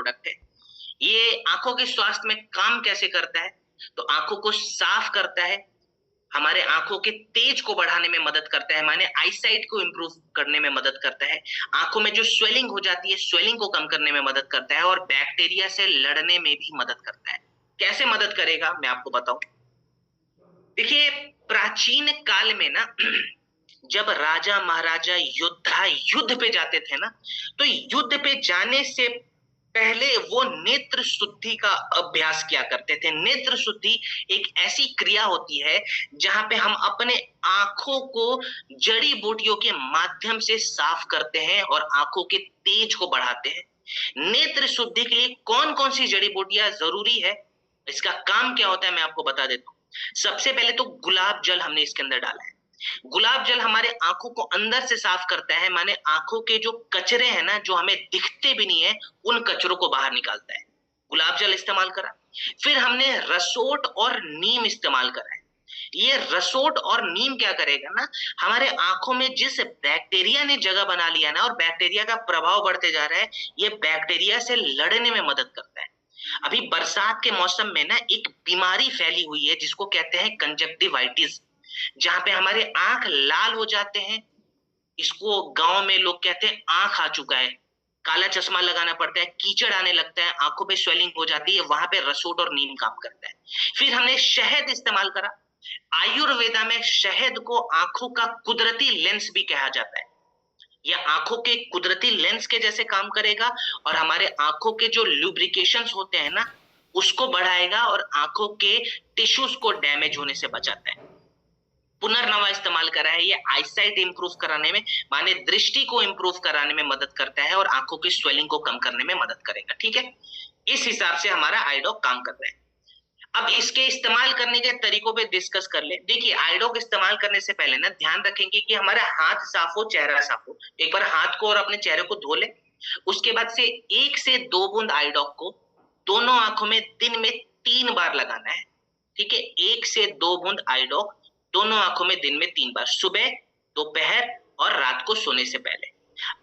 Product है। ये आंखों के स्वास्थ्य में काम कैसे करता है? तो आंखों को साफ करता है, हमारे आंखों के तेज को बढ़ाने में मदद करता है, माने आईसाइट को इंप्रूव करने में मदद करता है, आंखों में जो स्वेलिंग हो जाती है स्वेलिंग को कम करने में मदद करता है और बैक्टीरिया से लड़ने में भी मदद करता है। कैसे मदद करेगा मैं आपको बताऊं। देखिए, प्राचीन काल में ना जब राजा महाराजा योद्धा युद्ध पे जाते थे ना, तो युद्ध पे जाने से पहले वो नेत्र शुद्धि का अभ्यास किया करते थे। नेत्र शुद्धि एक ऐसी क्रिया होती है जहां पे हम अपने आंखों को जड़ी बूटियों के माध्यम से साफ करते हैं और आंखों के तेज को बढ़ाते हैं। नेत्र शुद्धि के लिए कौन कौन सी जड़ी बूटियां जरूरी है, इसका काम क्या होता है, मैं आपको बता देता हूँ। सबसे पहले तो गुलाब जल हमने इसके अंदर डाला है। गुलाब जल हमारे आंखों को अंदर से साफ करता है, माने आंखों के जो कचरे हैं ना, जो हमें दिखते भी नहीं है, उन कचरों को बाहर निकालता है। गुलाब जल इस्तेमाल करा। फिर हमने रसोट और नीम इस्तेमाल करा है। ये रसोट और नीम क्या करेगा ना, हमारे आंखों में जिस बैक्टीरिया ने जगह बना लिया ना और बैक्टीरिया का प्रभाव बढ़ते जा रहा है, ये बैक्टीरिया से लड़ने में मदद करता है। अभी बरसात के मौसम में ना एक बीमारी फैली हुई है जिसको कहते हैं कंजक्टिवाइटिस, जहां पे हमारे आंख लाल हो जाते हैं। इसको गांव में लोग कहते हैं आंख आ चुका है, काला चश्मा लगाना पड़ता है, कीचड़ आने लगता है, आंखों पे स्वेलिंग हो जाती है, वहां पे रसोट और नीम काम करता है। फिर हमने शहद इस्तेमाल करा। आयुर्वेदा में शहद को आंखों का कुदरती लेंस भी कहा जाता है। यह आंखों के कुदरती लेंस के जैसे काम करेगा और हमारे आंखों के जो लुब्रिकेशंस होते हैं ना, उसको बढ़ाएगा और आंखों के टिश्यूज को डैमेज होने से बचाता है। पुनर्नवा इस्तेमाल करा है, ये आईसाइट इंप्रूव कराने में, माने दृष्टि को इंप्रूव कराने में मदद करता है और आंखों की स्वेलिंग को कम करने में मदद करेगा। ठीक है, इस हिसाब से हमारा आईडॉक काम कर रहा है। अब इसके इस्तेमाल करने के तरीकों पे डिस्कस कर ले। देखिए, आईडॉक इस्तेमाल करने से पहले ना ध्यान रखेंगे कि हमारा हाथ साफ हो, चेहरा साफ हो। एक बार हाथ को और अपने चेहरे को धो ले। उसके बाद से 1 से 2 बूंद आईडॉक को दोनों आंखों में दिन में 3 बार लगाना है। ठीक है, 1 से 2 बूंद आईडॉक दोनों आंखों में दिन में 3 बार, सुबह, दोपहर और रात को सोने से पहले।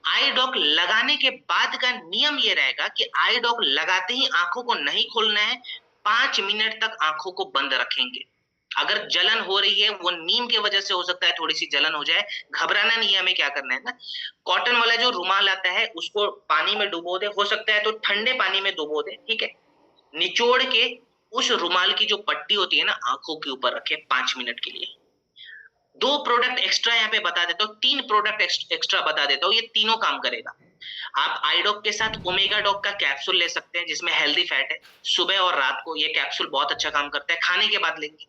आई ड्रॉप लगाने के बाद का नियम ये रहेगा कि आई ड्रॉप लगाते ही आंखों को नहीं खोलना है, 5 मिनट तक आंखों को बंद रखेंगे। अगर जलन हो रही है, वो नीम की वजह से हो सकता है, थोड़ी सी जलन हो जाए, घबराना नहीं है। हमें क्या करना है ना, कॉटन वाला जो रुमाल आता है उसको पानी में डुबो दे, हो सकता है तो ठंडे पानी में डुबो दे। ठीक है, निचोड़ के उस रुमाल की जो पट्टी होती है ना, आंखों के ऊपर रखे 5 मिनट के लिए। 2 प्रोडक्ट एक्स्ट्रा यहाँ पे बता देता हूँ, 3 प्रोडक्ट एक्स्ट्रा बता देता हूँ, ये तीनों काम करेगा। आप आईडॉक के साथ ओमेगा डॉक का कैप्सूल ले सकते हैं जिसमें हेल्दी फैट है। सुबह और रात को ये कैप्सूल बहुत अच्छा काम करता है, खाने के बाद लेंगे।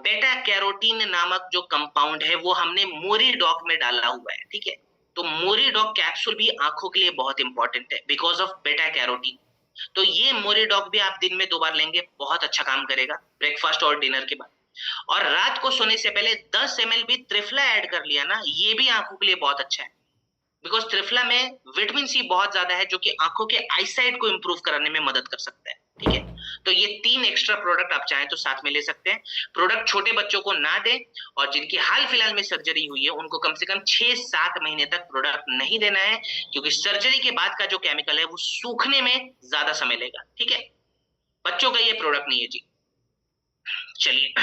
बेटा कैरोटीन नामक जो कंपाउंड है वो हमने मोरी डॉक में डाला हुआ है। ठीक है, तो मोरी डॉक कैप्सूल भी आंखों के लिए बहुत इंपॉर्टेंट है बिकॉज ऑफ बेटा कैरोटीन। तो ये मोरी डॉक भी आप दिन में 2 बार लेंगे, बहुत अच्छा काम करेगा ब्रेकफास्ट और डिनर के बाद। और रात को सोने से पहले 10 ml भी त्रिफला ऐड कर लिया ना, ये भी आंखों के लिए बहुत अच्छा है बिकॉज त्रिफला में विटामिन सी बहुत ज्यादा है जो कि आंखों के आईसाइट को इंप्रूव कराने में मदद कर सकता है। ठीक है, तो ये 3 एक्स्ट्रा प्रोडक्ट आप चाहें तो साथ में ले सकते हैं। प्रोडक्ट छोटे बच्चों को ना दें और जिनकी हाल फिलहाल में सर्जरी हुई है उनको कम से कम 6-7 महीने तक प्रोडक्ट नहीं देना है, क्योंकि सर्जरी के बाद का जो केमिकल है वो सूखने में ज्यादा समय लेगा। ठीक है, बच्चों का ये प्रोडक्ट नहीं है जी। चलिए